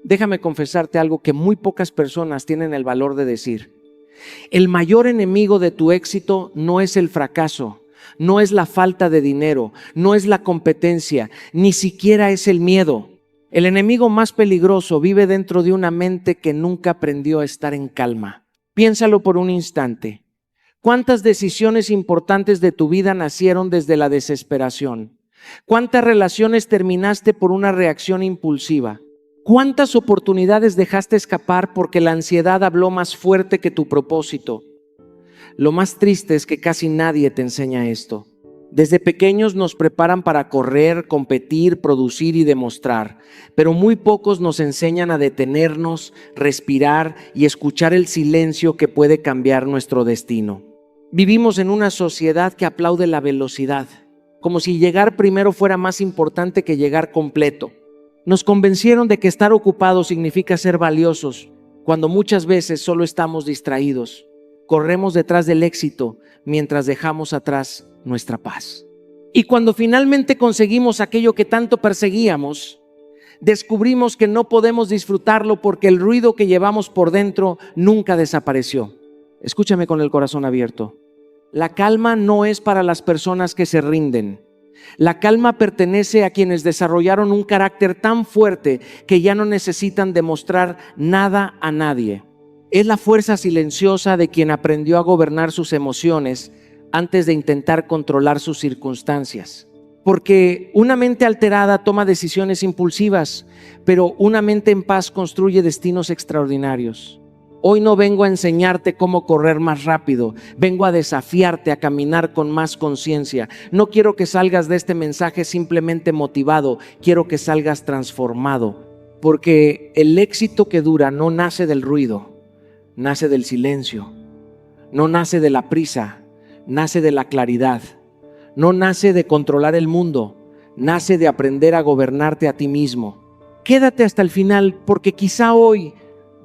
Déjame confesarte algo que muy pocas personas tienen el valor de decir. El mayor enemigo de tu éxito no es el fracaso, no es la falta de dinero, no es la competencia, ni siquiera es el miedo. El enemigo más peligroso vive dentro de una mente que nunca aprendió a estar en calma. Piénsalo por un instante. ¿Cuántas decisiones importantes de tu vida nacieron desde la desesperación? ¿Cuántas relaciones terminaste por una reacción impulsiva? ¿Cuántas oportunidades dejaste escapar porque la ansiedad habló más fuerte que tu propósito? Lo más triste es que casi nadie te enseña esto. Desde pequeños nos preparan para correr, competir, producir y demostrar, pero muy pocos nos enseñan a detenernos, respirar y escuchar el silencio que puede cambiar nuestro destino. Vivimos en una sociedad que aplaude la velocidad, como si llegar primero fuera más importante que llegar completo. Nos convencieron de que estar ocupados significa ser valiosos, cuando muchas veces solo estamos distraídos. Corremos detrás del éxito mientras dejamos atrás nuestra paz. Y cuando finalmente conseguimos aquello que tanto perseguíamos, descubrimos que no podemos disfrutarlo porque el ruido que llevamos por dentro nunca desapareció. Escúchame con el corazón abierto. La calma no es para las personas que se rinden. La calma pertenece a quienes desarrollaron un carácter tan fuerte que ya no necesitan demostrar nada a nadie. Es la fuerza silenciosa de quien aprendió a gobernar sus emociones antes de intentar controlar sus circunstancias. Porque una mente alterada toma decisiones impulsivas, pero una mente en paz construye destinos extraordinarios. Hoy no vengo a enseñarte cómo correr más rápido, vengo a desafiarte a caminar con más conciencia. No quiero que salgas de este mensaje simplemente motivado, quiero que salgas transformado, porque el éxito que dura no nace del ruido, nace del silencio, no nace de la prisa, nace de la claridad, no nace de controlar el mundo, nace de aprender a gobernarte a ti mismo. Quédate hasta el final porque quizá hoy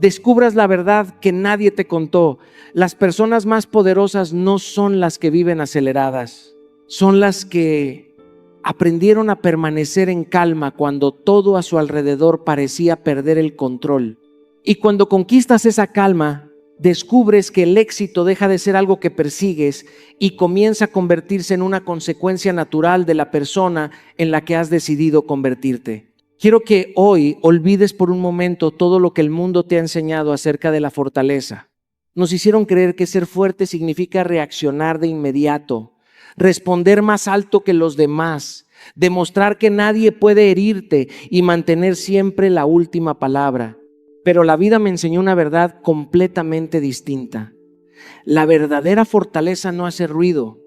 descubras la verdad que nadie te contó. Las personas más poderosas no son las que viven aceleradas, son las que aprendieron a permanecer en calma cuando todo a su alrededor parecía perder el control. Y cuando conquistas esa calma, descubres que el éxito deja de ser algo que persigues y comienza a convertirse en una consecuencia natural de la persona en la que has decidido convertirte. Quiero que hoy olvides por un momento todo lo que el mundo te ha enseñado acerca de la fortaleza. Nos hicieron creer que ser fuerte significa reaccionar de inmediato, responder más alto que los demás, demostrar que nadie puede herirte y mantener siempre la última palabra. Pero la vida me enseñó una verdad completamente distinta. La verdadera fortaleza no hace ruido.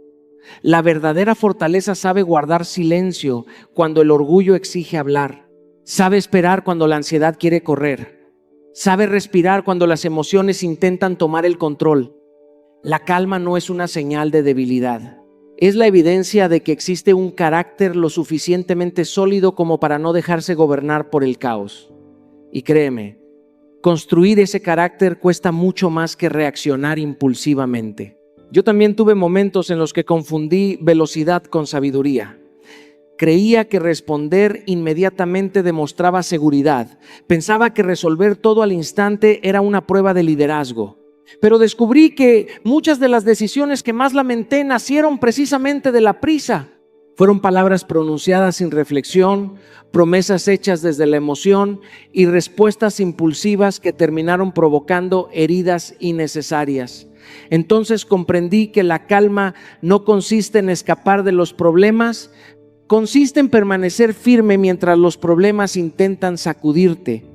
La verdadera fortaleza sabe guardar silencio cuando el orgullo exige hablar. Sabe esperar cuando la ansiedad quiere correr. Sabe respirar cuando las emociones intentan tomar el control. La calma no es una señal de debilidad. Es la evidencia de que existe un carácter lo suficientemente sólido como para no dejarse gobernar por el caos. Y créeme, construir ese carácter cuesta mucho más que reaccionar impulsivamente. Yo también tuve momentos en los que confundí velocidad con sabiduría. Creía que responder inmediatamente demostraba seguridad. Pensaba que resolver todo al instante era una prueba de liderazgo. Pero descubrí que muchas de las decisiones que más lamenté nacieron precisamente de la prisa. Fueron palabras pronunciadas sin reflexión, promesas hechas desde la emoción y respuestas impulsivas que terminaron provocando heridas innecesarias. Entonces comprendí que la calma no consiste en escapar de los problemas, consiste en permanecer firme mientras los problemas intentan sacudirte.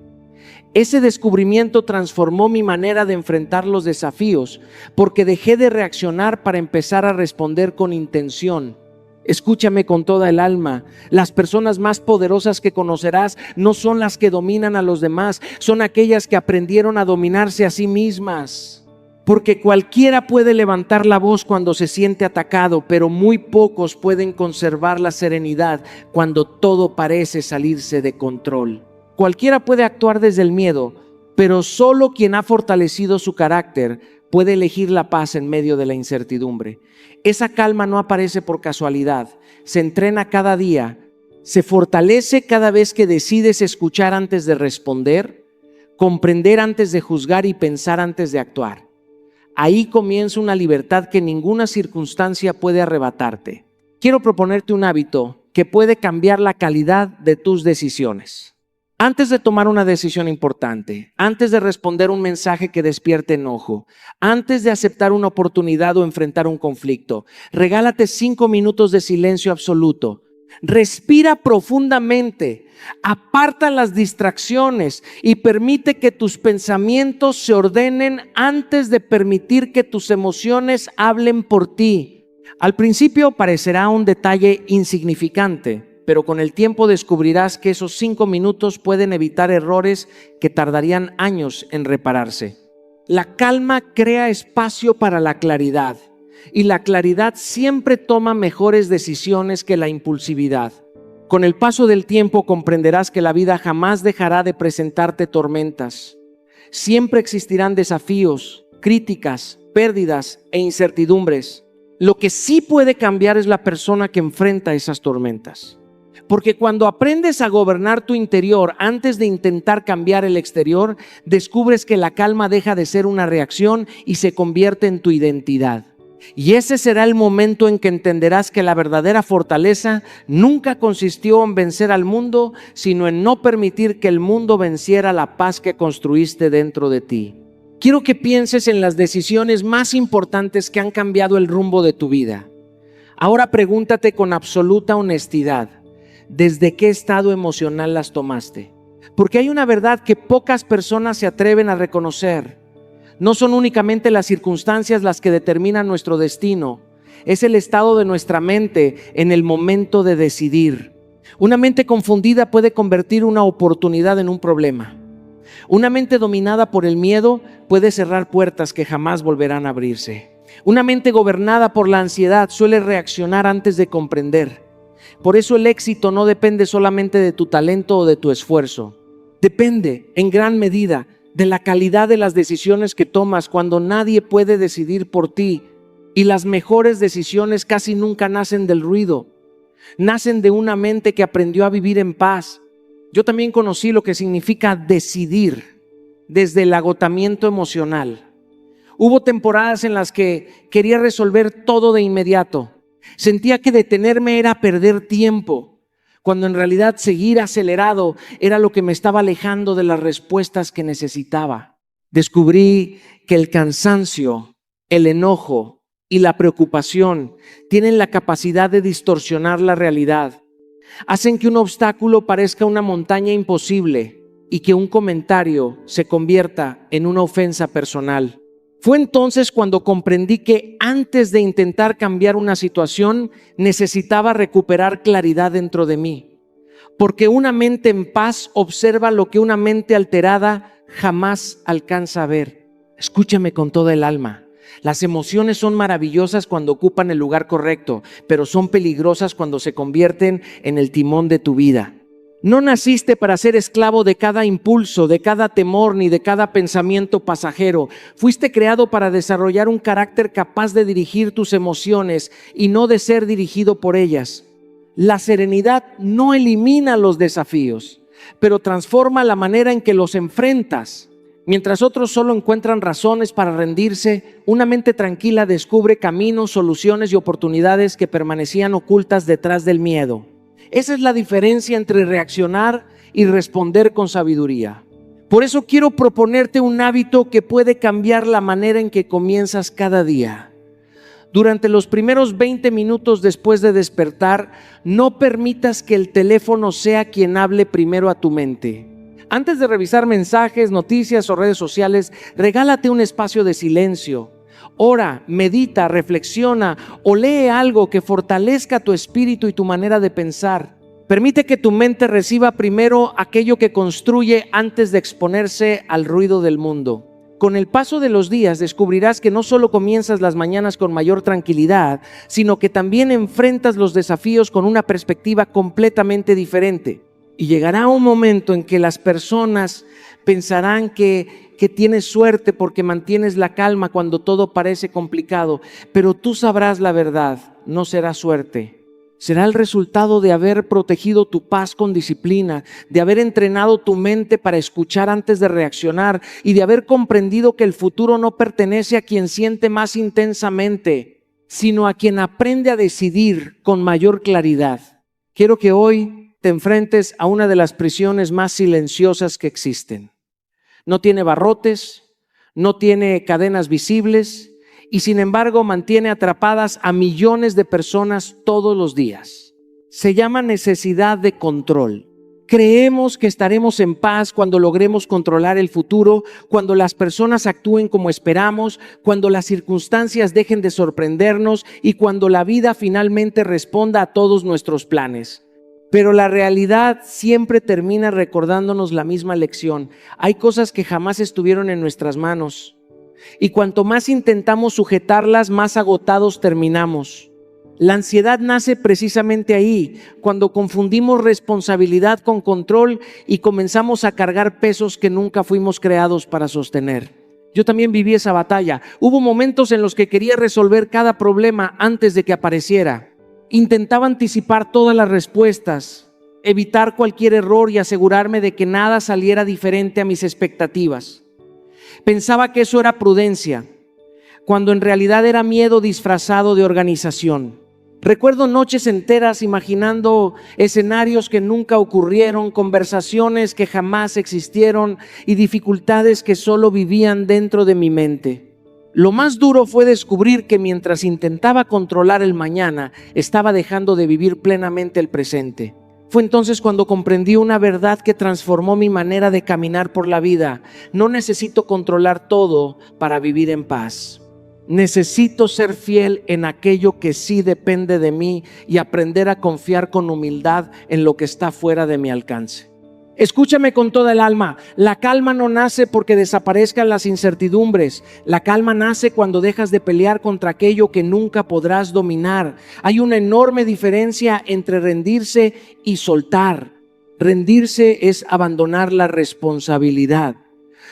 Ese descubrimiento transformó mi manera de enfrentar los desafíos, porque dejé de reaccionar para empezar a responder con intención. Escúchame con toda el alma. Las personas más poderosas que conocerás no son las que dominan a los demás, son aquellas que aprendieron a dominarse a sí mismas. Porque cualquiera puede levantar la voz cuando se siente atacado, pero muy pocos pueden conservar la serenidad cuando todo parece salirse de control. Cualquiera puede actuar desde el miedo, pero solo quien ha fortalecido su carácter puede elegir la paz en medio de la incertidumbre. Esa calma no aparece por casualidad, se entrena cada día, se fortalece cada vez que decides escuchar antes de responder, comprender antes de juzgar y pensar antes de actuar. Ahí comienza una libertad que ninguna circunstancia puede arrebatarte. Quiero proponerte un hábito que puede cambiar la calidad de tus decisiones. Antes de tomar una decisión importante, antes de responder un mensaje que despierte enojo, antes de aceptar una oportunidad o enfrentar un conflicto, regálate 5 minutos de silencio absoluto. Respira profundamente, aparta las distracciones y permite que tus pensamientos se ordenen antes de permitir que tus emociones hablen por ti. Al principio parecerá un detalle insignificante, pero con el tiempo descubrirás que esos 5 minutos pueden evitar errores que tardarían años en repararse. La calma crea espacio para la claridad, y la claridad siempre toma mejores decisiones que la impulsividad. Con el paso del tiempo comprenderás que la vida jamás dejará de presentarte tormentas. Siempre existirán desafíos, críticas, pérdidas e incertidumbres. Lo que sí puede cambiar es la persona que enfrenta esas tormentas. Porque cuando aprendes a gobernar tu interior antes de intentar cambiar el exterior, descubres que la calma deja de ser una reacción y se convierte en tu identidad. Y ese será el momento en que entenderás que la verdadera fortaleza nunca consistió en vencer al mundo, sino en no permitir que el mundo venciera la paz que construiste dentro de ti. Quiero que pienses en las decisiones más importantes que han cambiado el rumbo de tu vida. Ahora pregúntate con absoluta honestidad, ¿desde qué estado emocional las tomaste? Porque hay una verdad que pocas personas se atreven a reconocer. No son únicamente las circunstancias las que determinan nuestro destino, es el estado de nuestra mente en el momento de decidir. Una mente confundida puede convertir una oportunidad en un problema. Una mente dominada por el miedo puede cerrar puertas que jamás volverán a abrirse. Una mente gobernada por la ansiedad suele reaccionar antes de comprender. Por eso el éxito no depende solamente de tu talento o de tu esfuerzo. Depende en gran medida de la calidad de las decisiones que tomas cuando nadie puede decidir por ti. Y las mejores decisiones casi nunca nacen del ruido. Nacen de una mente que aprendió a vivir en paz. Yo también conocí lo que significa decidir desde el agotamiento emocional. Hubo temporadas en las que quería resolver todo de inmediato. Sentía que detenerme era perder tiempo, cuando en realidad seguir acelerado era lo que me estaba alejando de las respuestas que necesitaba. Descubrí que el cansancio, el enojo y la preocupación tienen la capacidad de distorsionar la realidad. Hacen que un obstáculo parezca una montaña imposible y que un comentario se convierta en una ofensa personal. Fue entonces cuando comprendí que antes de intentar cambiar una situación, necesitaba recuperar claridad dentro de mí. Porque una mente en paz observa lo que una mente alterada jamás alcanza a ver. Escúchame con toda el alma. Las emociones son maravillosas cuando ocupan el lugar correcto, pero son peligrosas cuando se convierten en el timón de tu vida. No naciste para ser esclavo de cada impulso, de cada temor, ni de cada pensamiento pasajero. Fuiste creado para desarrollar un carácter capaz de dirigir tus emociones y no de ser dirigido por ellas. La serenidad no elimina los desafíos, pero transforma la manera en que los enfrentas. Mientras otros solo encuentran razones para rendirse, una mente tranquila descubre caminos, soluciones y oportunidades que permanecían ocultas detrás del miedo. Esa es la diferencia entre reaccionar y responder con sabiduría. Por eso quiero proponerte un hábito que puede cambiar la manera en que comienzas cada día. Durante los primeros 20 minutos después de despertar, no permitas que el teléfono sea quien hable primero a tu mente. Antes de revisar mensajes, noticias o redes sociales, regálate un espacio de silencio. Ora, medita, reflexiona o lee algo que fortalezca tu espíritu y tu manera de pensar. Permite que tu mente reciba primero aquello que construye antes de exponerse al ruido del mundo. Con el paso de los días descubrirás que no solo comienzas las mañanas con mayor tranquilidad, sino que también enfrentas los desafíos con una perspectiva completamente diferente. Y llegará un momento en que las personas pensarán que tienes suerte porque mantienes la calma cuando todo parece complicado, pero tú sabrás la verdad, no será suerte, Será el resultado de haber protegido tu paz con disciplina, de haber entrenado tu mente para escuchar antes de reaccionar y de haber comprendido que el futuro no pertenece a quien siente más intensamente, sino a quien aprende a decidir con mayor claridad. Quiero que hoy te enfrentes a una de las prisiones más silenciosas que existen. No tiene barrotes, no tiene cadenas visibles, y sin embargo mantiene atrapadas a millones de personas todos los días. Se llama necesidad de control. Creemos que estaremos en paz cuando logremos controlar el futuro, cuando las personas actúen como esperamos, cuando las circunstancias dejen de sorprendernos y cuando la vida finalmente responda a todos nuestros planes. Pero la realidad siempre termina recordándonos la misma lección. Hay cosas que jamás estuvieron en nuestras manos. Y cuanto más intentamos sujetarlas, más agotados terminamos. La ansiedad nace precisamente ahí, cuando confundimos responsabilidad con control y comenzamos a cargar pesos que nunca fuimos creados para sostener. Yo también viví esa batalla. Hubo momentos en los que quería resolver cada problema antes de que apareciera. Intentaba anticipar todas las respuestas, evitar cualquier error y asegurarme de que nada saliera diferente a mis expectativas. Pensaba que eso era prudencia, cuando en realidad era miedo disfrazado de organización. Recuerdo noches enteras imaginando escenarios que nunca ocurrieron, conversaciones que jamás existieron y dificultades que solo vivían dentro de mi mente. Lo más duro fue descubrir que mientras intentaba controlar el mañana, estaba dejando de vivir plenamente el presente. Fue entonces cuando comprendí una verdad que transformó mi manera de caminar por la vida. No necesito controlar todo para vivir en paz. Necesito ser fiel en aquello que sí depende de mí y aprender a confiar con humildad en lo que está fuera de mi alcance. Escúchame con toda el alma. La calma no nace porque desaparezcan las incertidumbres. La calma nace cuando dejas de pelear contra aquello que nunca podrás dominar. Hay una enorme diferencia entre rendirse y soltar. Rendirse es abandonar la responsabilidad.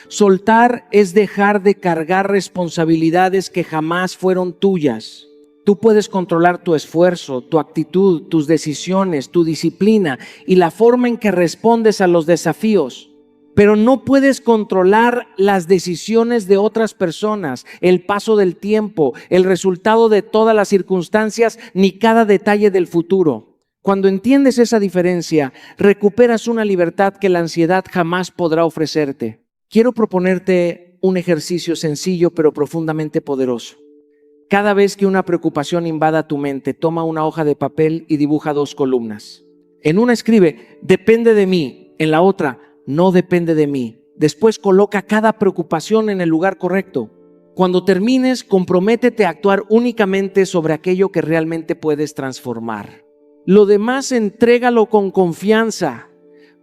Soltar es dejar de cargar responsabilidades que jamás fueron tuyas. Tú puedes controlar tu esfuerzo, tu actitud, tus decisiones, tu disciplina y la forma en que respondes a los desafíos. Pero no puedes controlar las decisiones de otras personas, el paso del tiempo, el resultado de todas las circunstancias, ni cada detalle del futuro. Cuando entiendes esa diferencia, recuperas una libertad que la ansiedad jamás podrá ofrecerte. Quiero proponerte un ejercicio sencillo pero profundamente poderoso. Cada vez que una preocupación invada tu mente, toma una hoja de papel y dibuja 2 columnas. En una escribe, depende de mí. En la otra, no depende de mí. Después coloca cada preocupación en el lugar correcto. Cuando termines, comprométete a actuar únicamente sobre aquello que realmente puedes transformar. Lo demás, entrégalo con confianza,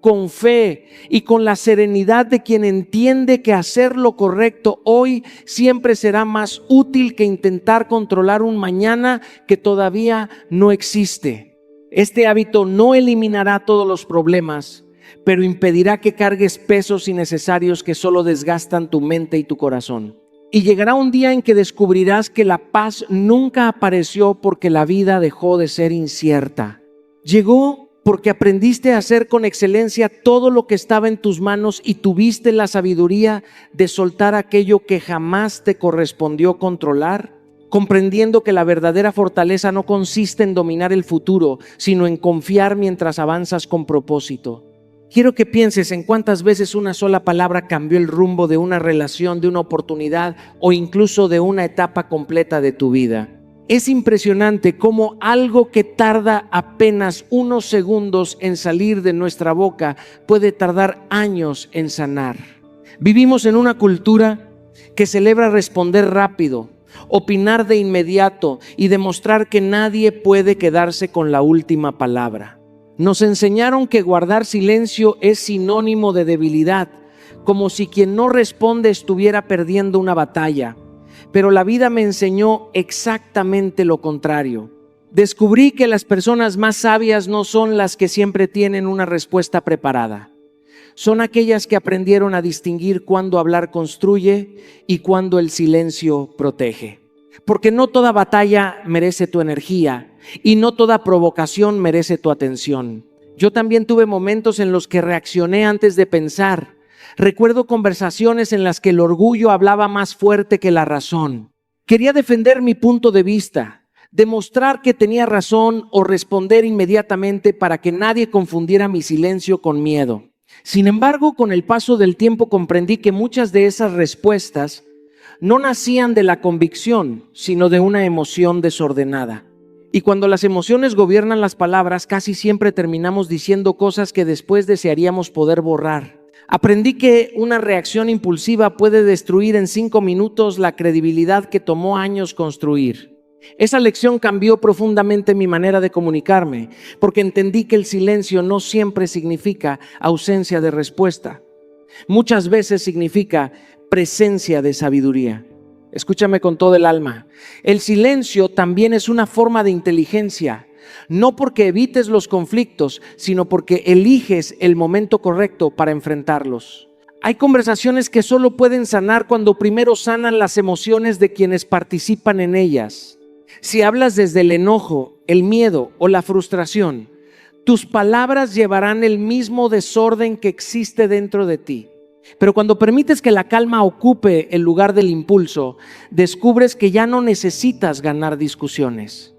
con fe y con la serenidad de quien entiende que hacer lo correcto hoy siempre será más útil que intentar controlar un mañana que todavía no existe. Este hábito no eliminará todos los problemas, pero impedirá que cargues pesos innecesarios que solo desgastan tu mente y tu corazón. Y llegará un día en que descubrirás que la paz nunca apareció porque la vida dejó de ser incierta. Llegó porque aprendiste a hacer con excelencia todo lo que estaba en tus manos y tuviste la sabiduría de soltar aquello que jamás te correspondió controlar, comprendiendo que la verdadera fortaleza no consiste en dominar el futuro, sino en confiar mientras avanzas con propósito. Quiero que pienses en cuántas veces una sola palabra cambió el rumbo de una relación, de una oportunidad o incluso de una etapa completa de tu vida. Es impresionante cómo algo que tarda apenas unos segundos en salir de nuestra boca puede tardar años en sanar. Vivimos en una cultura que celebra responder rápido, opinar de inmediato y demostrar que nadie puede quedarse con la última palabra. Nos enseñaron que guardar silencio es sinónimo de debilidad, como si quien no responde estuviera perdiendo una batalla. Pero la vida me enseñó exactamente lo contrario. Descubrí que las personas más sabias no son las que siempre tienen una respuesta preparada. Son aquellas que aprendieron a distinguir cuándo hablar construye y cuándo el silencio protege. Porque no toda batalla merece tu energía y no toda provocación merece tu atención. Yo también tuve momentos en los que reaccioné antes de pensar. Recuerdo conversaciones en las que el orgullo hablaba más fuerte que la razón. Quería defender mi punto de vista, demostrar que tenía razón o responder inmediatamente para que nadie confundiera mi silencio con miedo. Sin embargo, con el paso del tiempo comprendí que muchas de esas respuestas no nacían de la convicción, sino de una emoción desordenada. Y cuando las emociones gobiernan las palabras, casi siempre terminamos diciendo cosas que después desearíamos poder borrar. Aprendí que una reacción impulsiva puede destruir en 5 minutos la credibilidad que tomó años construir. Esa lección cambió profundamente mi manera de comunicarme, porque entendí que el silencio no siempre significa ausencia de respuesta. Muchas veces significa presencia de sabiduría. Escúchame con todo el alma. El silencio también es una forma de inteligencia, no porque evites los conflictos, sino porque eliges el momento correcto para enfrentarlos. Hay conversaciones que solo pueden sanar cuando primero sanan las emociones de quienes participan en ellas. Si hablas desde el enojo, el miedo o la frustración, tus palabras llevarán el mismo desorden que existe dentro de ti. Pero cuando permites que la calma ocupe el lugar del impulso, descubres que ya no necesitas ganar discusiones.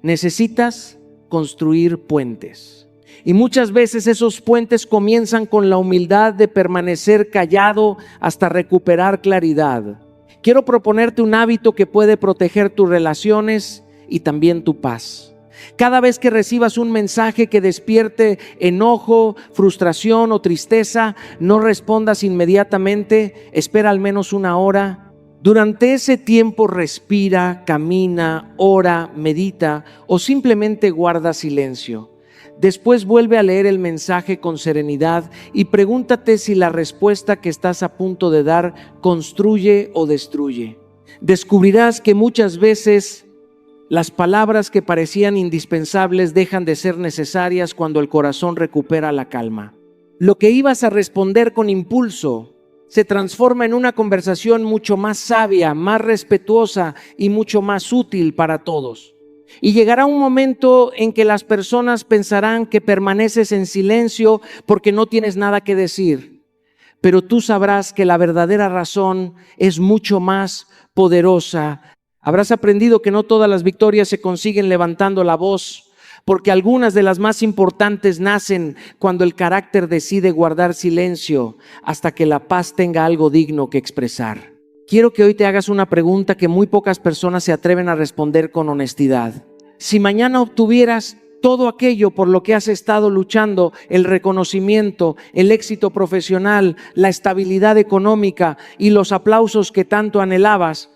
Necesitas construir puentes. Y muchas veces esos puentes comienzan con la humildad de permanecer callado hasta recuperar claridad. Quiero proponerte un hábito que puede proteger tus relaciones y también tu paz. Cada vez que recibas un mensaje que despierte enojo, frustración o tristeza, no respondas inmediatamente, espera al menos 1 hora. Durante ese tiempo respira, camina, ora, medita o simplemente guarda silencio. Después vuelve a leer el mensaje con serenidad y pregúntate si la respuesta que estás a punto de dar construye o destruye. Descubrirás que muchas veces las palabras que parecían indispensables dejan de ser necesarias cuando el corazón recupera la calma. Lo que ibas a responder con impulso se transforma en una conversación mucho más sabia, más respetuosa y mucho más útil para todos. Y llegará un momento en que las personas pensarán que permaneces en silencio porque no tienes nada que decir. Pero tú sabrás que la verdadera razón es mucho más poderosa. Habrás aprendido que no todas las victorias se consiguen levantando la voz, porque algunas de las más importantes nacen cuando el carácter decide guardar silencio hasta que la paz tenga algo digno que expresar. Quiero que hoy te hagas una pregunta que muy pocas personas se atreven a responder con honestidad. Si mañana obtuvieras todo aquello por lo que has estado luchando, el reconocimiento, el éxito profesional, la estabilidad económica y los aplausos que tanto anhelabas,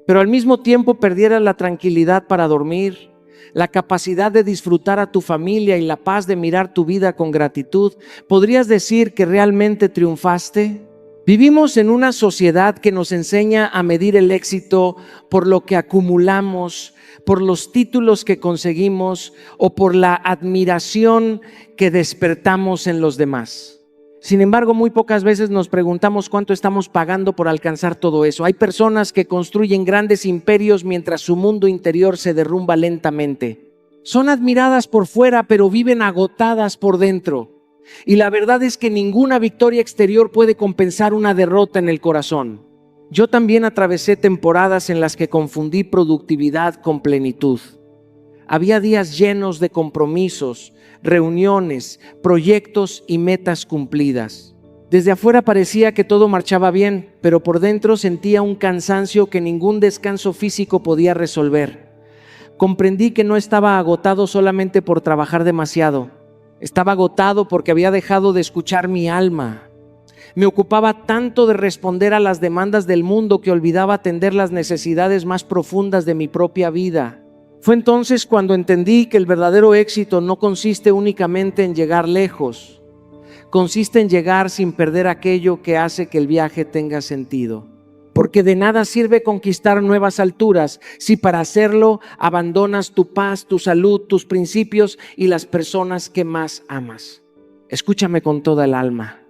pero al mismo tiempo perdieras la tranquilidad para dormir, la capacidad de disfrutar a tu familia y la paz de mirar tu vida con gratitud, ¿podrías decir que realmente triunfaste? Vivimos en una sociedad que nos enseña a medir el éxito por lo que acumulamos, por los títulos que conseguimos o por la admiración que despertamos en los demás. Sin embargo, muy pocas veces nos preguntamos cuánto estamos pagando por alcanzar todo eso. Hay personas que construyen grandes imperios mientras su mundo interior se derrumba lentamente. Son admiradas por fuera, pero viven agotadas por dentro. Y la verdad es que ninguna victoria exterior puede compensar una derrota en el corazón. Yo también atravesé temporadas en las que confundí productividad con plenitud. Había días llenos de compromisos, reuniones, proyectos y metas cumplidas. Desde afuera parecía que todo marchaba bien, pero por dentro sentía un cansancio que ningún descanso físico podía resolver. Comprendí que no estaba agotado solamente por trabajar demasiado. Estaba agotado porque había dejado de escuchar mi alma. Me ocupaba tanto de responder a las demandas del mundo que olvidaba atender las necesidades más profundas de mi propia vida. Fue entonces cuando entendí que el verdadero éxito no consiste únicamente en llegar lejos, consiste en llegar sin perder aquello que hace que el viaje tenga sentido. Porque de nada sirve conquistar nuevas alturas si para hacerlo abandonas tu paz, tu salud, tus principios y las personas que más amas. Escúchame con toda el alma.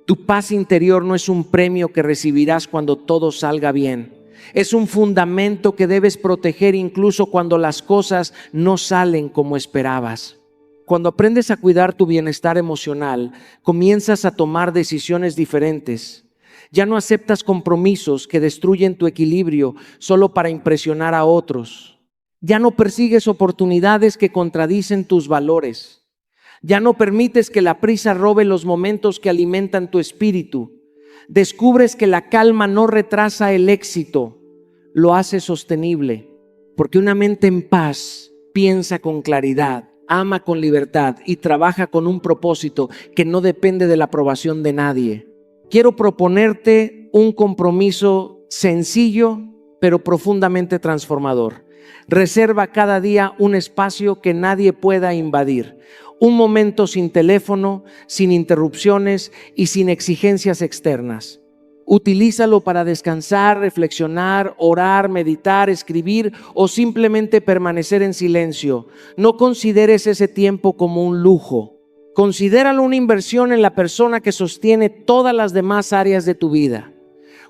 Tu paz interior no es un premio que recibirás cuando todo salga bien. Es un fundamento que debes proteger incluso cuando las cosas no salen como esperabas. Cuando aprendes a cuidar tu bienestar emocional, comienzas a tomar decisiones diferentes. Ya no aceptas compromisos que destruyen tu equilibrio solo para impresionar a otros. Ya no persigues oportunidades que contradicen tus valores. Ya no permites que la prisa robe los momentos que alimentan tu espíritu. Descubres que la calma no retrasa el éxito, lo hace sostenible, porque una mente en paz piensa con claridad, ama con libertad y trabaja con un propósito que no depende de la aprobación de nadie. Quiero proponerte un compromiso sencillo, pero profundamente transformador. Reserva cada día un espacio que nadie pueda invadir. Un momento sin teléfono, sin interrupciones y sin exigencias externas. Utilízalo para descansar, reflexionar, orar, meditar, escribir o simplemente permanecer en silencio. No consideres ese tiempo como un lujo. Considéralo una inversión en la persona que sostiene todas las demás áreas de tu vida.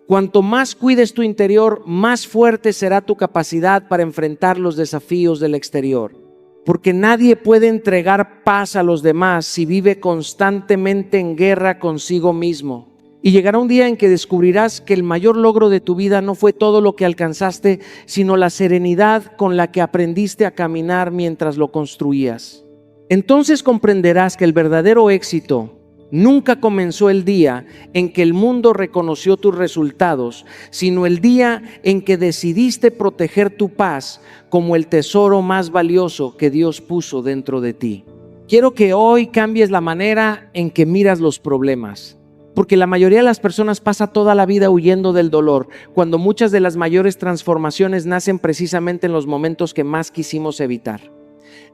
Cuanto más cuides tu interior, más fuerte será tu capacidad para enfrentar los desafíos del exterior. Porque nadie puede entregar paz a los demás si vive constantemente en guerra consigo mismo. Y llegará un día en que descubrirás que el mayor logro de tu vida no fue todo lo que alcanzaste, sino la serenidad con la que aprendiste a caminar mientras lo construías. Entonces comprenderás que el verdadero éxito nunca comenzó el día en que el mundo reconoció tus resultados, sino el día en que decidiste proteger tu paz como el tesoro más valioso que Dios puso dentro de ti. Quiero que hoy cambies la manera en que miras los problemas, porque la mayoría de las personas pasa toda la vida huyendo del dolor, cuando muchas de las mayores transformaciones nacen precisamente en los momentos que más quisimos evitar.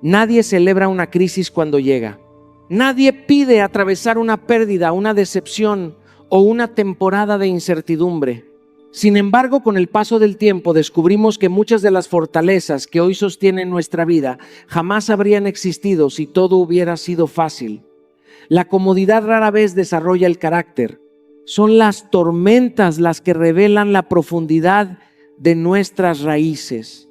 Nadie celebra una crisis cuando llega. Nadie pide atravesar una pérdida, una decepción o una temporada de incertidumbre. Sin embargo, con el paso del tiempo descubrimos que muchas de las fortalezas que hoy sostienen nuestra vida jamás habrían existido si todo hubiera sido fácil. La comodidad rara vez desarrolla el carácter. Son las tormentas las que revelan la profundidad de nuestras raíces.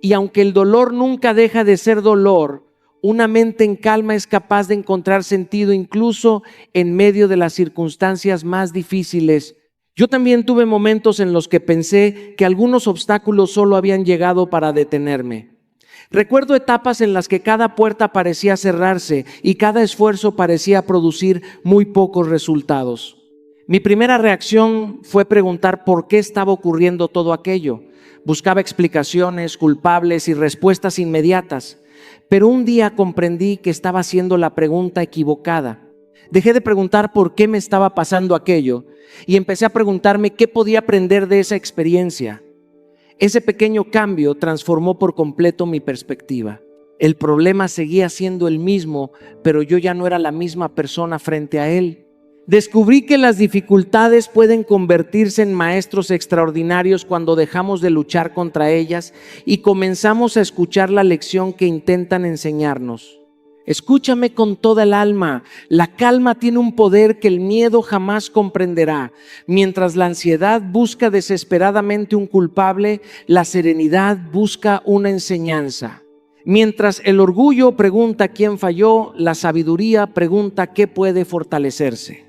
Y aunque el dolor nunca deja de ser dolor, una mente en calma es capaz de encontrar sentido incluso en medio de las circunstancias más difíciles. Yo también tuve momentos en los que pensé que algunos obstáculos solo habían llegado para detenerme. Recuerdo etapas en las que cada puerta parecía cerrarse y cada esfuerzo parecía producir muy pocos resultados. Mi primera reacción fue preguntar por qué estaba ocurriendo todo aquello. Buscaba explicaciones, culpables y respuestas inmediatas. Pero un día comprendí que estaba haciendo la pregunta equivocada. Dejé de preguntar por qué me estaba pasando aquello y empecé a preguntarme qué podía aprender de esa experiencia. Ese pequeño cambio transformó por completo mi perspectiva. El problema seguía siendo el mismo, pero yo ya no era la misma persona frente a él. Descubrí que las dificultades pueden convertirse en maestros extraordinarios cuando dejamos de luchar contra ellas y comenzamos a escuchar la lección que intentan enseñarnos. Escúchame con toda el alma. La calma tiene un poder que el miedo jamás comprenderá. Mientras la ansiedad busca desesperadamente un culpable, la serenidad busca una enseñanza. Mientras el orgullo pregunta quién falló, la sabiduría pregunta qué puede fortalecerse.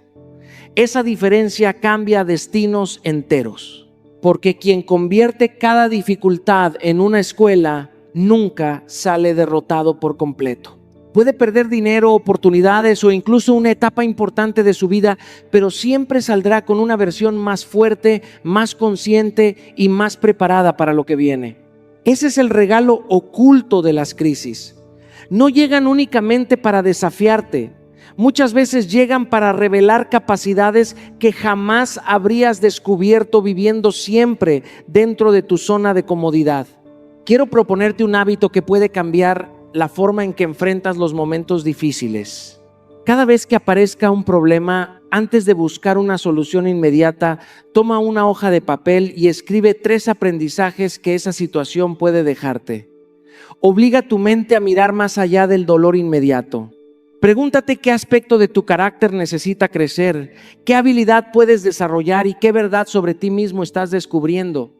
Esa diferencia cambia destinos enteros, porque quien convierte cada dificultad en una escuela nunca sale derrotado por completo. Puede perder dinero, oportunidades o incluso una etapa importante de su vida, pero siempre saldrá con una versión más fuerte, más consciente y más preparada para lo que viene. Ese es el regalo oculto de las crisis. No llegan únicamente para desafiarte. Muchas veces llegan para revelar capacidades que jamás habrías descubierto viviendo siempre dentro de tu zona de comodidad. Quiero proponerte un hábito que puede cambiar la forma en que enfrentas los momentos difíciles. Cada vez que aparezca un problema, antes de buscar una solución inmediata, toma una hoja de papel y escribe 3 aprendizajes que esa situación puede dejarte. Obliga a tu mente a mirar más allá del dolor inmediato. Pregúntate qué aspecto de tu carácter necesita crecer, qué habilidad puedes desarrollar y qué verdad sobre ti mismo estás descubriendo.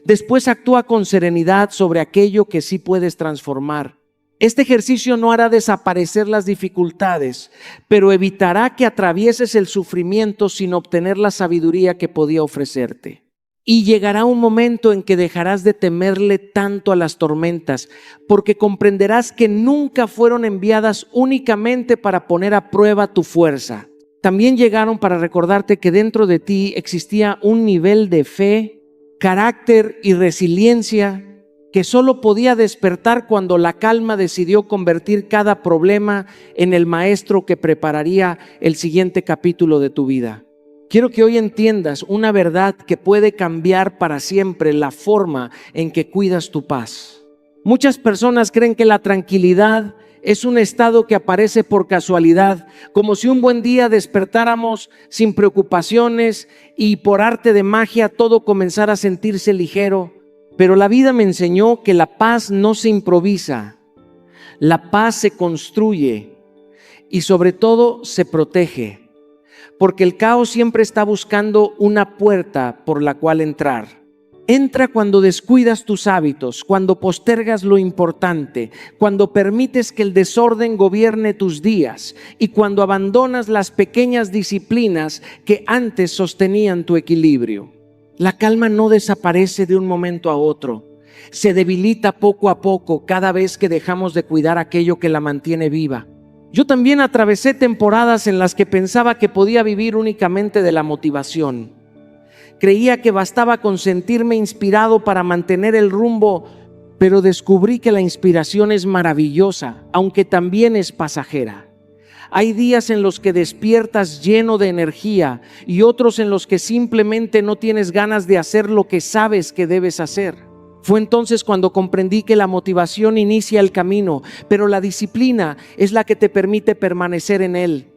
Después actúa con serenidad sobre aquello que sí puedes transformar. Este ejercicio no hará desaparecer las dificultades, pero evitará que atravieses el sufrimiento sin obtener la sabiduría que podía ofrecerte. Y llegará un momento en que dejarás de temerle tanto a las tormentas, porque comprenderás que nunca fueron enviadas únicamente para poner a prueba tu fuerza. También llegaron para recordarte que dentro de ti existía un nivel de fe, carácter y resiliencia que solo podía despertar cuando la calma decidió convertir cada problema en el maestro que prepararía el siguiente capítulo de tu vida. Quiero que hoy entiendas una verdad que puede cambiar para siempre la forma en que cuidas tu paz. Muchas personas creen que la tranquilidad es un estado que aparece por casualidad, como si un buen día despertáramos sin preocupaciones y por arte de magia todo comenzara a sentirse ligero. Pero la vida me enseñó que la paz no se improvisa, la paz se construye y sobre todo se protege, porque el caos siempre está buscando una puerta por la cual entrar. Entra cuando descuidas tus hábitos, cuando postergas lo importante, cuando permites que el desorden gobierne tus días y cuando abandonas las pequeñas disciplinas que antes sostenían tu equilibrio. La calma no desaparece de un momento a otro, se debilita poco a poco cada vez que dejamos de cuidar aquello que la mantiene viva. Yo también atravesé temporadas en las que pensaba que podía vivir únicamente de la motivación. Creía que bastaba con sentirme inspirado para mantener el rumbo, pero descubrí que la inspiración es maravillosa, aunque también es pasajera. Hay días en los que despiertas lleno de energía y otros en los que simplemente no tienes ganas de hacer lo que sabes que debes hacer. Fue entonces cuando comprendí que la motivación inicia el camino, pero la disciplina es la que te permite permanecer en él.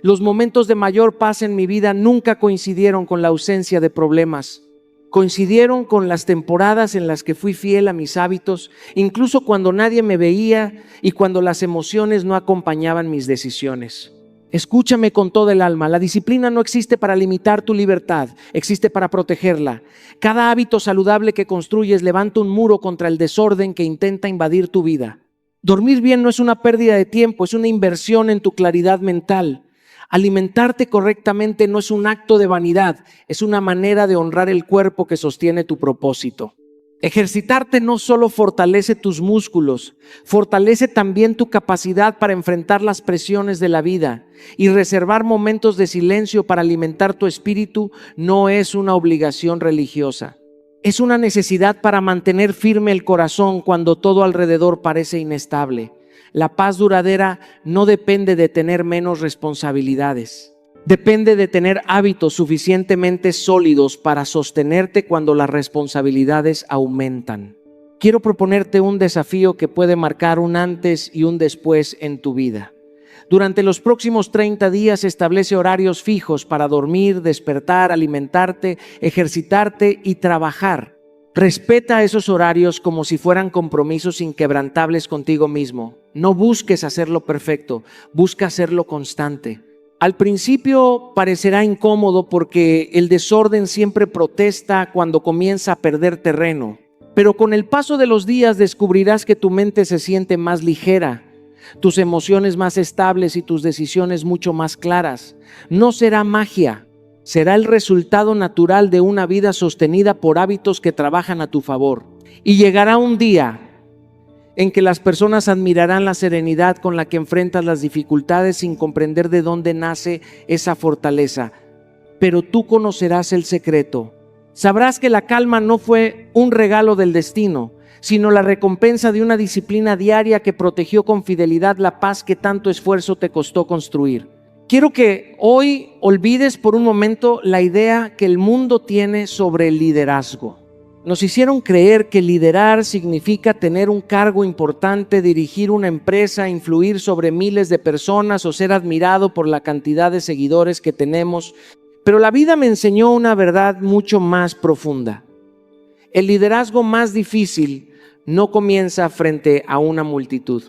Los momentos de mayor paz en mi vida nunca coincidieron con la ausencia de problemas. Coincidieron con las temporadas en las que fui fiel a mis hábitos, incluso cuando nadie me veía y cuando las emociones no acompañaban mis decisiones. Escúchame con todo el alma, la disciplina no existe para limitar tu libertad, existe para protegerla. Cada hábito saludable que construyes levanta un muro contra el desorden que intenta invadir tu vida. Dormir bien no es una pérdida de tiempo, es una inversión en tu claridad mental. Alimentarte correctamente no es un acto de vanidad, es una manera de honrar el cuerpo que sostiene tu propósito. Ejercitarte no solo fortalece tus músculos, fortalece también tu capacidad para enfrentar las presiones de la vida, y reservar momentos de silencio para alimentar tu espíritu no es una obligación religiosa. Es una necesidad para mantener firme el corazón cuando todo alrededor parece inestable. La paz duradera no depende de tener menos responsabilidades. Depende de tener hábitos suficientemente sólidos para sostenerte cuando las responsabilidades aumentan. Quiero proponerte un desafío que puede marcar un antes y un después en tu vida. Durante los próximos 30 días establece horarios fijos para dormir, despertar, alimentarte, ejercitarte y trabajar. Respeta esos horarios como si fueran compromisos inquebrantables contigo mismo. No busques hacerlo perfecto, busca hacerlo constante. Al principio parecerá incómodo porque el desorden siempre protesta cuando comienza a perder terreno. Pero con el paso de los días descubrirás que tu mente se siente más ligera, tus emociones más estables y tus decisiones mucho más claras. No será magia. Será el resultado natural de una vida sostenida por hábitos que trabajan a tu favor. Y llegará un día en que las personas admirarán la serenidad con la que enfrentas las dificultades sin comprender de dónde nace esa fortaleza. Pero tú conocerás el secreto. Sabrás que la calma no fue un regalo del destino, sino la recompensa de una disciplina diaria que protegió con fidelidad la paz que tanto esfuerzo te costó construir. Quiero que hoy olvides por un momento la idea que el mundo tiene sobre el liderazgo. Nos hicieron creer que liderar significa tener un cargo importante, dirigir una empresa, influir sobre miles de personas o ser admirado por la cantidad de seguidores que tenemos. Pero la vida me enseñó una verdad mucho más profunda. El liderazgo más difícil no comienza frente a una multitud.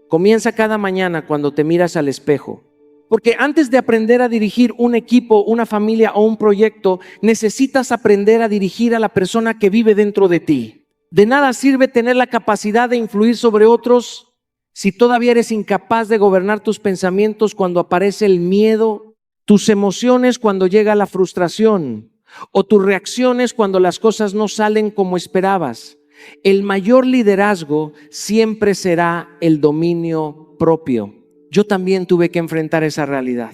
Comienza cada mañana cuando te miras al espejo. Porque antes de aprender a dirigir un equipo, una familia o un proyecto, necesitas aprender a dirigir a la persona que vive dentro de ti. De nada sirve tener la capacidad de influir sobre otros si todavía eres incapaz de gobernar tus pensamientos cuando aparece el miedo, tus emociones cuando llega la frustración o tus reacciones cuando las cosas no salen como esperabas. El mayor liderazgo siempre será el dominio propio. Yo también tuve que enfrentar esa realidad.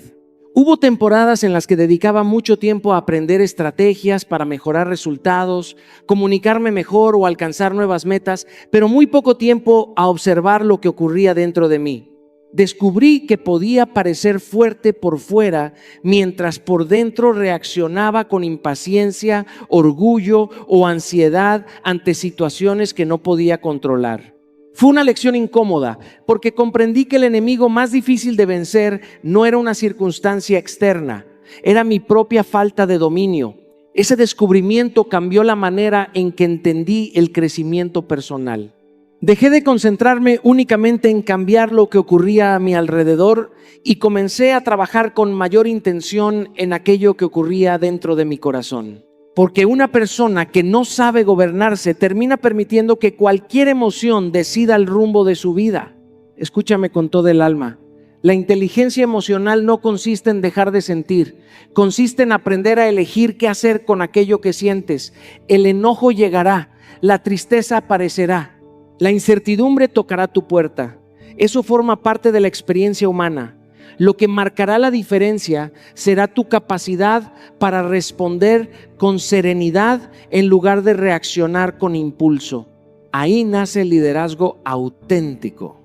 Hubo temporadas en las que dedicaba mucho tiempo a aprender estrategias para mejorar resultados, comunicarme mejor o alcanzar nuevas metas, pero muy poco tiempo a observar lo que ocurría dentro de mí. Descubrí que podía parecer fuerte por fuera, mientras por dentro reaccionaba con impaciencia, orgullo o ansiedad ante situaciones que no podía controlar. Fue una lección incómoda, porque comprendí que el enemigo más difícil de vencer no era una circunstancia externa, era mi propia falta de dominio. Ese descubrimiento cambió la manera en que entendí el crecimiento personal. Dejé de concentrarme únicamente en cambiar lo que ocurría a mi alrededor y comencé a trabajar con mayor intención en aquello que ocurría dentro de mi corazón. Porque una persona que no sabe gobernarse termina permitiendo que cualquier emoción decida el rumbo de su vida. Escúchame con todo el alma. La inteligencia emocional no consiste en dejar de sentir, consiste en aprender a elegir qué hacer con aquello que sientes. El enojo llegará, la tristeza aparecerá, la incertidumbre tocará tu puerta. Eso forma parte de la experiencia humana. Lo que marcará la diferencia será tu capacidad para responder con serenidad en lugar de reaccionar con impulso. Ahí nace el liderazgo auténtico.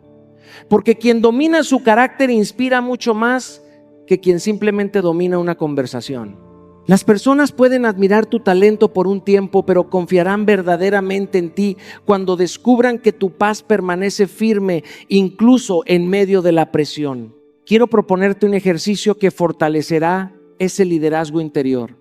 Porque quien domina su carácter inspira mucho más que quien simplemente domina una conversación. Las personas pueden admirar tu talento por un tiempo, pero confiarán verdaderamente en ti cuando descubran que tu paz permanece firme incluso en medio de la presión. Quiero proponerte un ejercicio que fortalecerá ese liderazgo interior.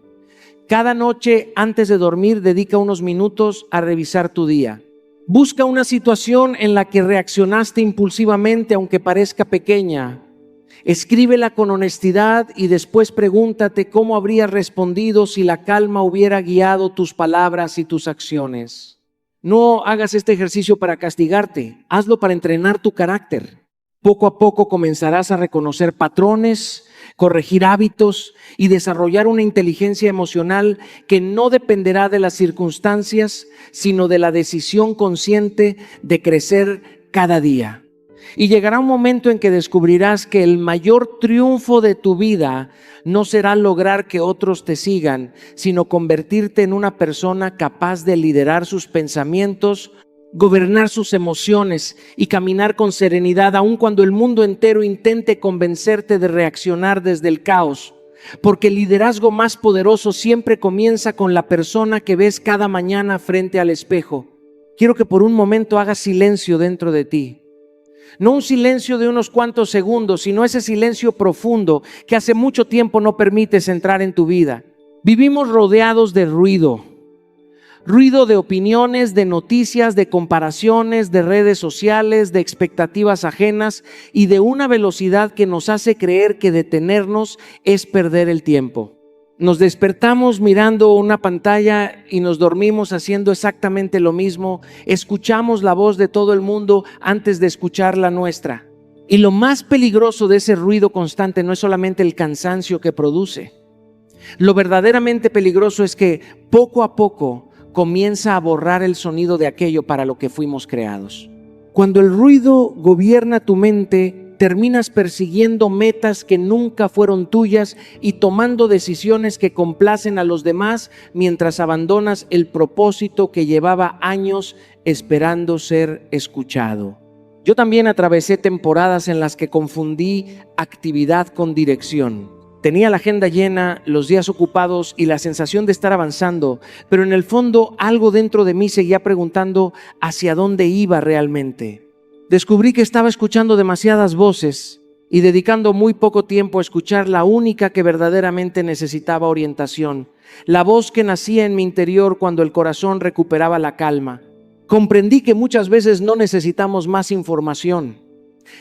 Cada noche antes de dormir, dedica unos minutos a revisar tu día. Busca una situación en la que reaccionaste impulsivamente, aunque parezca pequeña. Escríbela con honestidad y después pregúntate cómo habrías respondido si la calma hubiera guiado tus palabras y tus acciones. No hagas este ejercicio para castigarte, hazlo para entrenar tu carácter. Poco a poco comenzarás a reconocer patrones, corregir hábitos y desarrollar una inteligencia emocional que no dependerá de las circunstancias, sino de la decisión consciente de crecer cada día. Y llegará un momento en que descubrirás que el mayor triunfo de tu vida no será lograr que otros te sigan, sino convertirte en una persona capaz de liderar sus pensamientos, gobernar sus emociones y caminar con serenidad, aun cuando el mundo entero intente convencerte de reaccionar desde el caos. Porque el liderazgo más poderoso siempre comienza con la persona que ves cada mañana frente al espejo. Quiero que por un momento hagas silencio dentro de ti. No un silencio de unos cuantos segundos, sino ese silencio profundo que hace mucho tiempo no permites entrar en tu vida. Vivimos rodeados de ruido de opiniones, de noticias, de comparaciones, de redes sociales, de expectativas ajenas y de una velocidad que nos hace creer que detenernos es perder el tiempo. Nos despertamos mirando una pantalla y nos dormimos haciendo exactamente lo mismo. Escuchamos la voz de todo el mundo antes de escuchar la nuestra. Y lo más peligroso de ese ruido constante no es solamente el cansancio que produce. Lo verdaderamente peligroso es que poco a poco comienza a borrar el sonido de aquello para lo que fuimos creados. Cuando el ruido gobierna tu mente, terminas persiguiendo metas que nunca fueron tuyas y tomando decisiones que complacen a los demás mientras abandonas el propósito que llevaba años esperando ser escuchado. Yo también atravesé temporadas en las que confundí actividad con dirección. Tenía la agenda llena, los días ocupados y la sensación de estar avanzando, pero en el fondo algo dentro de mí seguía preguntando hacia dónde iba realmente. Descubrí que estaba escuchando demasiadas voces y dedicando muy poco tiempo a escuchar la única que verdaderamente necesitaba orientación, la voz que nacía en mi interior cuando el corazón recuperaba la calma. Comprendí que muchas veces no necesitamos más información,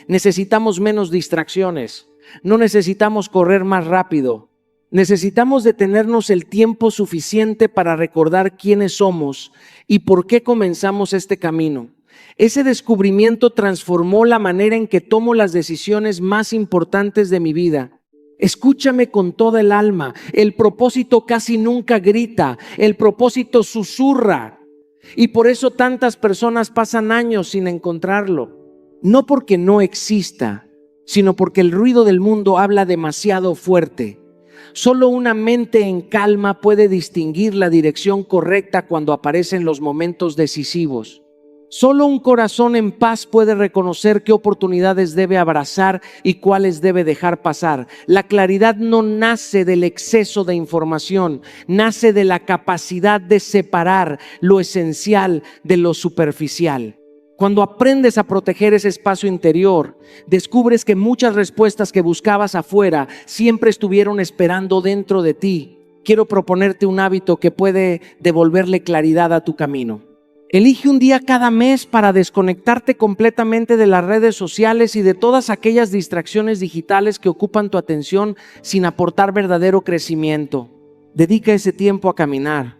necesitamos menos distracciones. No necesitamos correr más rápido. Necesitamos detenernos el tiempo suficiente para recordar quiénes somos y por qué comenzamos este camino. Ese descubrimiento transformó la manera en que tomo las decisiones más importantes de mi vida. Escúchame con toda el alma. El propósito casi nunca grita, el propósito susurra. Y por eso tantas personas pasan años sin encontrarlo. No porque no exista, sino porque el ruido del mundo habla demasiado fuerte. Solo una mente en calma puede distinguir la dirección correcta cuando aparecen los momentos decisivos. Solo un corazón en paz puede reconocer qué oportunidades debe abrazar y cuáles debe dejar pasar. La claridad no nace del exceso de información, nace de la capacidad de separar lo esencial de lo superficial. Cuando aprendes a proteger ese espacio interior, descubres que muchas respuestas que buscabas afuera siempre estuvieron esperando dentro de ti. Quiero proponerte un hábito que puede devolverle claridad a tu camino. Elige un día cada mes para desconectarte completamente de las redes sociales y de todas aquellas distracciones digitales que ocupan tu atención sin aportar verdadero crecimiento. Dedica ese tiempo a caminar,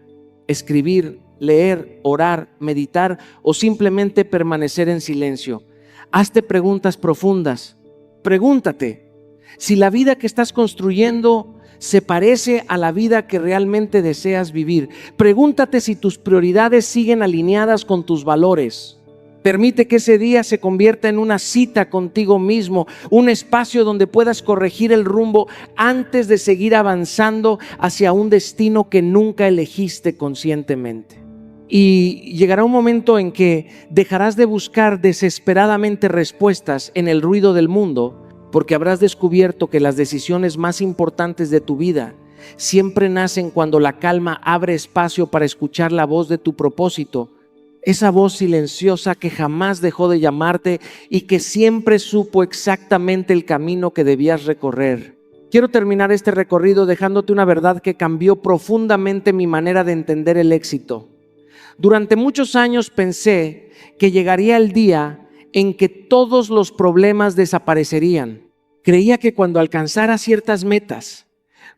escribir, leer, orar, meditar o simplemente permanecer en silencio. Hazte preguntas profundas. Pregúntate si la vida que estás construyendo se parece a la vida que realmente deseas vivir. Pregúntate si tus prioridades siguen alineadas con tus valores. Permite que ese día se convierta en una cita contigo mismo, un espacio donde puedas corregir el rumbo antes de seguir avanzando hacia un destino que nunca elegiste conscientemente. Y llegará un momento en que dejarás de buscar desesperadamente respuestas en el ruido del mundo, porque habrás descubierto que las decisiones más importantes de tu vida siempre nacen cuando la calma abre espacio para escuchar la voz de tu propósito, esa voz silenciosa que jamás dejó de llamarte y que siempre supo exactamente el camino que debías recorrer. Quiero terminar este recorrido dejándote una verdad que cambió profundamente mi manera de entender el éxito. Durante muchos años pensé que llegaría el día en que todos los problemas desaparecerían. Creía que cuando alcanzara ciertas metas,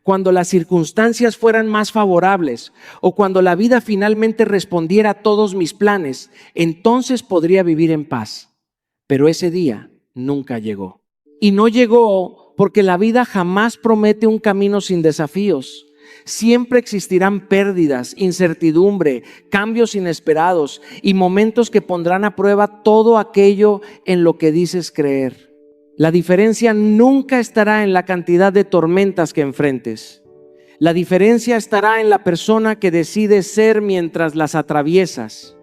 cuando las circunstancias fueran más favorables o cuando la vida finalmente respondiera a todos mis planes, entonces podría vivir en paz. Pero ese día nunca llegó. Y no llegó porque la vida jamás promete un camino sin desafíos. Siempre existirán pérdidas, incertidumbre, cambios inesperados y momentos que pondrán a prueba todo aquello en lo que dices creer. La diferencia nunca estará en la cantidad de tormentas que enfrentes. La diferencia estará en la persona que decides ser mientras las atraviesas.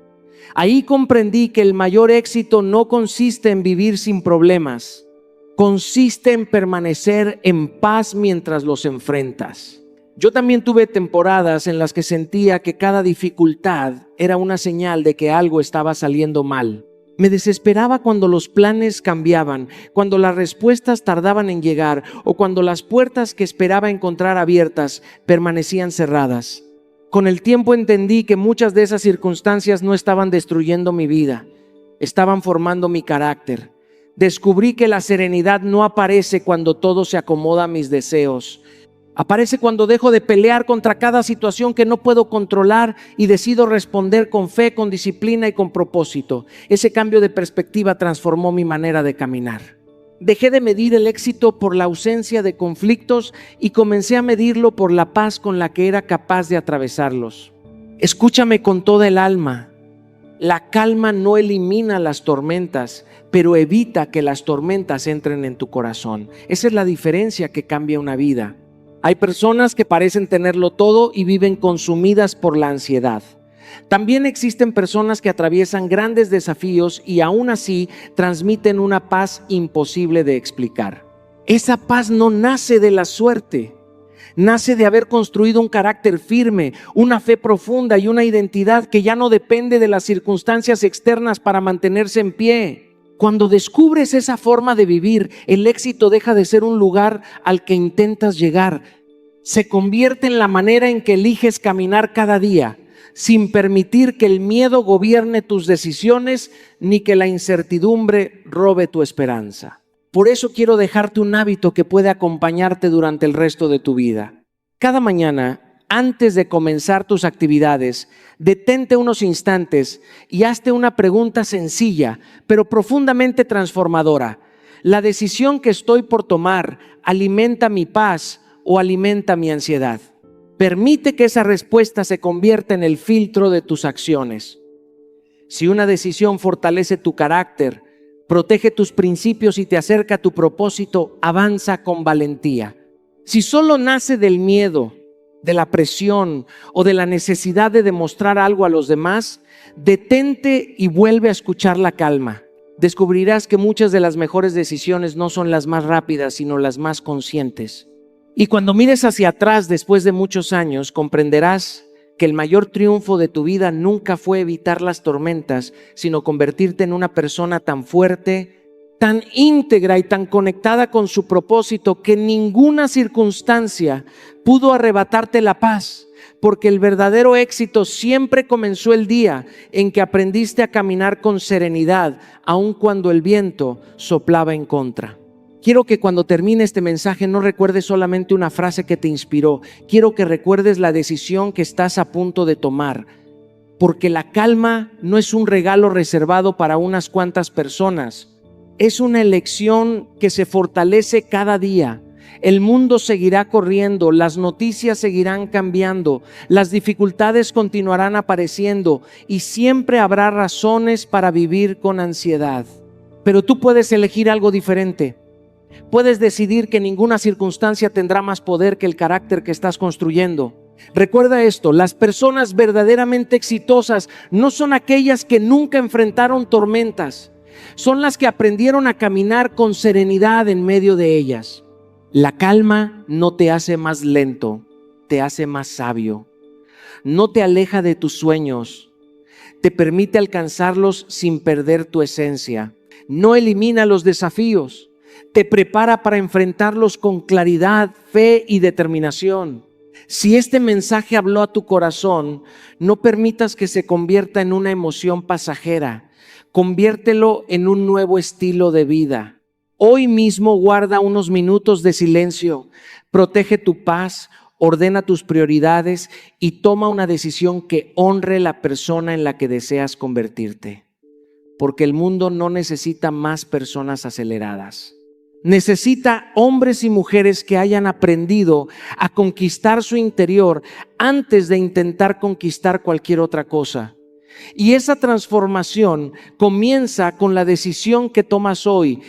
Ahí comprendí que el mayor éxito no consiste en vivir sin problemas, consiste en permanecer en paz mientras los enfrentas. Yo también tuve temporadas en las que sentía que cada dificultad era una señal de que algo estaba saliendo mal. Me desesperaba cuando los planes cambiaban, cuando las respuestas tardaban en llegar o cuando las puertas que esperaba encontrar abiertas permanecían cerradas. Con el tiempo entendí que muchas de esas circunstancias no estaban destruyendo mi vida, estaban formando mi carácter. Descubrí que la serenidad no aparece cuando todo se acomoda a mis deseos. Aparece cuando dejo de pelear contra cada situación que no puedo controlar y decido responder con fe, con disciplina y con propósito. Ese cambio de perspectiva transformó mi manera de caminar. Dejé de medir el éxito por la ausencia de conflictos y comencé a medirlo por la paz con la que era capaz de atravesarlos. Escúchame con toda el alma. La calma no elimina las tormentas, pero evita que las tormentas entren en tu corazón. Esa es la diferencia que cambia una vida. Hay personas que parecen tenerlo todo y viven consumidas por la ansiedad. También existen personas que atraviesan grandes desafíos y aún así transmiten una paz imposible de explicar. Esa paz no nace de la suerte, nace de haber construido un carácter firme, una fe profunda y una identidad que ya no depende de las circunstancias externas para mantenerse en pie. Cuando descubres esa forma de vivir, el éxito deja de ser un lugar al que intentas llegar. Se convierte en la manera en que eliges caminar cada día, sin permitir que el miedo gobierne tus decisiones ni que la incertidumbre robe tu esperanza. Por eso quiero dejarte un hábito que puede acompañarte durante el resto de tu vida. Cada mañana, antes de comenzar tus actividades, detente unos instantes y hazte una pregunta sencilla, pero profundamente transformadora. ¿La decisión que estoy por tomar alimenta mi paz o alimenta mi ansiedad? Permite que esa respuesta se convierta en el filtro de tus acciones. Si una decisión fortalece tu carácter, protege tus principios y te acerca a tu propósito, avanza con valentía. Si solo nace del miedo, de la presión o de la necesidad de demostrar algo a los demás, detente y vuelve a escuchar la calma. Descubrirás que muchas de las mejores decisiones no son las más rápidas, sino las más conscientes. Y cuando mires hacia atrás después de muchos años, comprenderás que el mayor triunfo de tu vida nunca fue evitar las tormentas, sino convertirte en una persona tan fuerte, tan íntegra y tan conectada con su propósito que ninguna circunstancia pudo arrebatarte la paz, porque el verdadero éxito siempre comenzó el día en que aprendiste a caminar con serenidad, aun cuando el viento soplaba en contra. Quiero que cuando termine este mensaje no recuerdes solamente una frase que te inspiró. Quiero que recuerdes la decisión que estás a punto de tomar. Porque la calma no es un regalo reservado para unas cuantas personas. Es una elección que se fortalece cada día. El mundo seguirá corriendo, las noticias seguirán cambiando, las dificultades continuarán apareciendo y siempre habrá razones para vivir con ansiedad. Pero tú puedes elegir algo diferente. Puedes decidir que ninguna circunstancia tendrá más poder que el carácter que estás construyendo. Recuerda esto, las personas verdaderamente exitosas no son aquellas que nunca enfrentaron tormentas, son las que aprendieron a caminar con serenidad en medio de ellas. La calma no te hace más lento, te hace más sabio. No te aleja de tus sueños, te permite alcanzarlos sin perder tu esencia. No elimina los desafíos, te prepara para enfrentarlos con claridad, fe y determinación. Si este mensaje habló a tu corazón, no permitas que se convierta en una emoción pasajera. Conviértelo en un nuevo estilo de vida. Hoy mismo guarda unos minutos de silencio, protege tu paz, ordena tus prioridades y toma una decisión que honre la persona en la que deseas convertirte. Porque el mundo no necesita más personas aceleradas. Necesita hombres y mujeres que hayan aprendido a conquistar su interior antes de intentar conquistar cualquier otra cosa. Y esa transformación comienza con la decisión que tomas hoy,